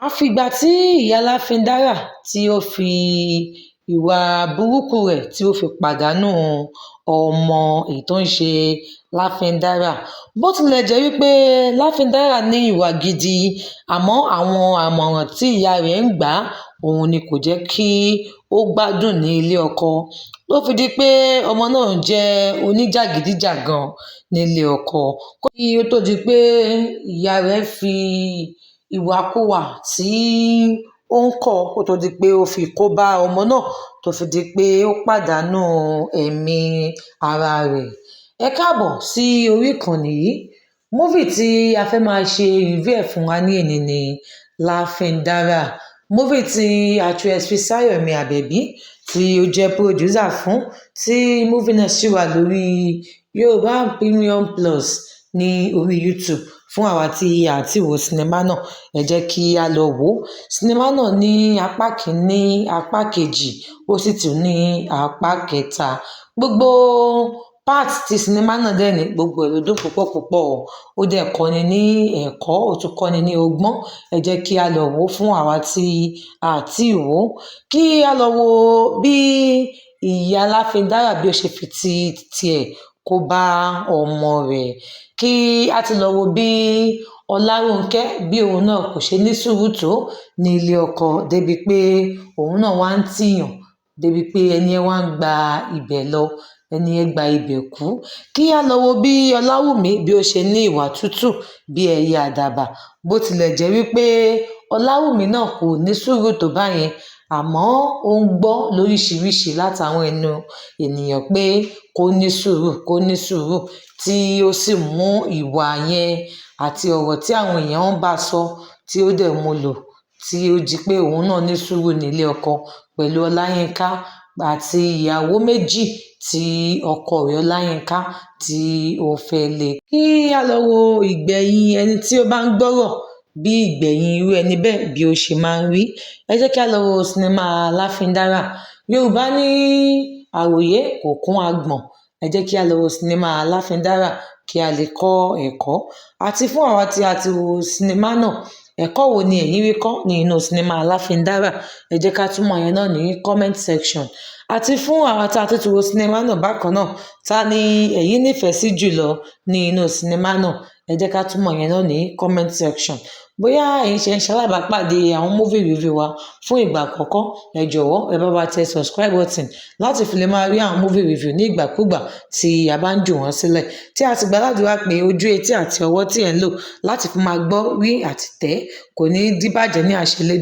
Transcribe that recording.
àfìgbà tí ìyá láfíńdárà tí ó fi ìwà burúkú rẹ̀ tí ó fi pàdánù ọmọ èyí tó ń ṣe láfíńdárà. Bó tilẹ̀ jẹ́ wípé láfíńdárà ní ìwà gidi, àmọ́ àwọn àmọ̀ràn tí ìyá rẹ̀ ń gbà òun ni kò jẹ́ kí ó gbádùn ní ilé ọkọ. Ló fi di pé ọmọ náà jẹ́ oníjàgídíjàgan nílé ọkọ. Kí ó tó di pé ìyá rẹ̀ fi ìwàkuwà tí ó ń kọ́ kó tó di pé ó fi kó bá ọmọ náà tó fi di pé ó pàdánù ẹ̀mí ara rẹ̀. Ẹ káàbọ̀ sí orí ìkànnì yìí. Movie tí a fẹ́ máa ṣe review ẹ̀ fún wa ní èní ni Láfíńdárà. Movie tí actress Fisáyọ̀mí Àbẹ̀bí tí ó jẹ́ producer fún, tí movie náà sì wà lórí Yorùbá Premium Plus ní orí YouTube. Fún àwa tí a ti wo sinimá náà, ẹ jẹ́ kí a lọ wò ó. Sinimá náà ní apá kìíní, apá kejì, ó sì tún ní apá kẹta. Gbogbo part tí sinimá náà dẹ̀ ní gbogbo ẹ̀ ló dùn púpọ̀ púpọ̀. Ó dẹ̀ kọ́ni ní ẹ̀kọ́, ó tún kọ́ni ní ọgbọ́n. Ẹ jẹ́ kí a lọ wò ó fún àwa tí a ti wò ó. Kí a lọ wo bí ìyá Láfíńdárà bí ó ṣe fi ti tiẹ̀ kó bá ọmọ rẹ̀. Kí a ti lọ wo bí Ọlárónkẹ́ bí òun náà kò ṣe ní sùúrù tó ní ilé ọkọ débi pé òun náà wá ń tìyàn, débi pé ẹni ẹ wá ń gba ibẹ̀ lọ, ẹni ẹ gba ibẹ̀ kú. Kí a lọ wo bí Ọláwùmí bí ó ṣe ní ìwà tútù bí ẹyẹ àdàbà. Bó tilẹ̀ jẹ́ wípé Ọláwùmí náà kò ní sùúrù tó báyẹn, àmọ́ ó ń gbọ́ lóríṣiríṣi látàwọn ẹnu ènìyàn pé kó ní sùúrù tí ó sì mú ìwà yẹn àti ọ̀rọ̀ tí àwọn èèyàn ń bá sọ tí ó dẹ̀ mú lò, tí ó jí pé òun náà ní sùúrù nílé ọkọ pẹ̀lú Ọláyínká àti ìyàwó méjì tí ọkọ rẹ̀ Ọláyínká tí ó fẹ́ lé. Kí a lọ wo ìgbẹ̀yìn ẹni tí ó bá ń gbọ́rọ̀ bí ìgbẹ̀yìn irú ẹni bẹ́ẹ̀ bí ó ṣe máa ń rí. Ẹ jẹ́ kí a lọ wo sinimá Láfíńdárà. Yorùbá ní àròyé kò kún agbọ̀n. Ẹ jẹ́ kí a lọ wo sinimá Láfíńdárà kí a lè kọ́ ẹ̀kọ́. Àti fún àwa tí a ti wo sinimá náà, ẹ̀kọ́ wo ni ẹ̀yin rí kọ́ ní inú sinimá Láfíńdárà? Ẹ jẹ́ ká túmọ̀ yẹn náà ní comment section. Àti fún àwa tí a ti wo sinimá náà bákan náà, ta ni ẹ̀yin nífẹ̀ẹ́ sí jùlọ ní inú sinimá náà? Ẹ jẹ́ ká túmọ̀ yẹn náà ní comment section. Bóyá ẹ̀yin ṣe ń ṣalábàápàdé àwọn movie review wa fún ìgbà àkọ́kọ́, ẹ jọ̀wọ́ ẹ bá wa tẹ subscribe button láti fi lè máa rí àwọn movie review ní ìgbàkúgbà tí a bá ń jù wọ́n sílẹ̀. Tí a ti gbàládùra pé ojú etí àti ọwọ́ tí ẹ̀ ń lò láti fi máa gbọ́, rí àti tẹ̀ kò ní díbàjẹ́ ní àṣẹ Elédùmarè.